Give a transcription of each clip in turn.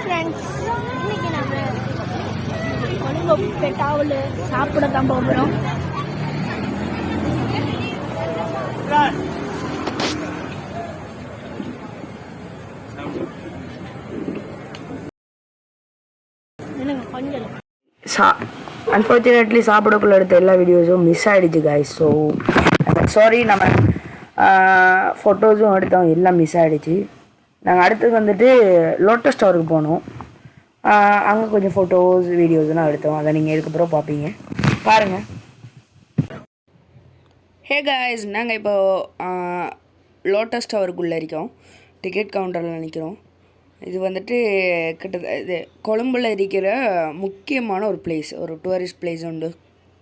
Friends, இன்னைக்கு நாங்கள் கொழும்பு பெட்டாவில் சாப்பிட தான் போகிறோம். அன்ஃபார்ச்சுனேட்லி சாப்பிடக்குள்ள எடுத்த எல்லா வீடியோஸும் மிஸ் ஆகிடுச்சு காய்ஸ். So sorry. நம்ம ஃபோட்டோஸும் எடுத்தோம், எல்லாம் மிஸ் ஆகிடுச்சு. நாங்கள் அடுத்தது வந்துட்டு லோட்டஸ் டவருக்கு போனோம். அங்கே கொஞ்சம் ஃபோட்டோஸ் வீடியோஸ்லாம் எடுத்தோம். அதை நீங்கள் இதுக்கப்புறம் பார்ப்பீங்க, பாருங்கள். ஹே காய்ஸ், நாங்கள் இப்போது லோட்டஸ் டவருக்குள்ளே இருக்கோம். டிக்கெட் கவுண்டரில் நிற்கிறோம். இது வந்துட்டு இது கொழும்பில் இருக்கிற முக்கியமான ஒரு பிளேஸ், ஒரு டூரிஸ்ட் பிளேஸ் உண்டு.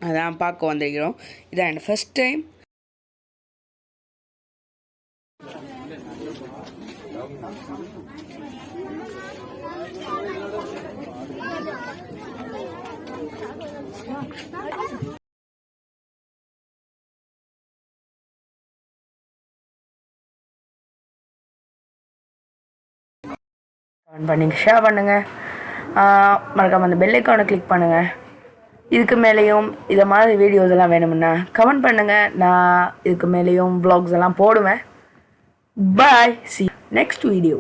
அதான் பார்க்க வந்திருக்கிறோம். இதான் என் ஃபஸ்ட் டைம். பண்ணுங்க, ஷேர் பண்ணுங்கள், மறக்காமல் அந்த பெல் ஐக்கானை கிளிக் பண்ணுங்கள். இதுக்கு மேலேயும் இதை மாதிரி வீடியோஸ் எல்லாம் வேணுமுன்னா கமெண்ட் பண்ணுங்கள். நான் இதுக்கு மேலேயும் vlogs எல்லாம் போடுவேன். பாய், see you next video.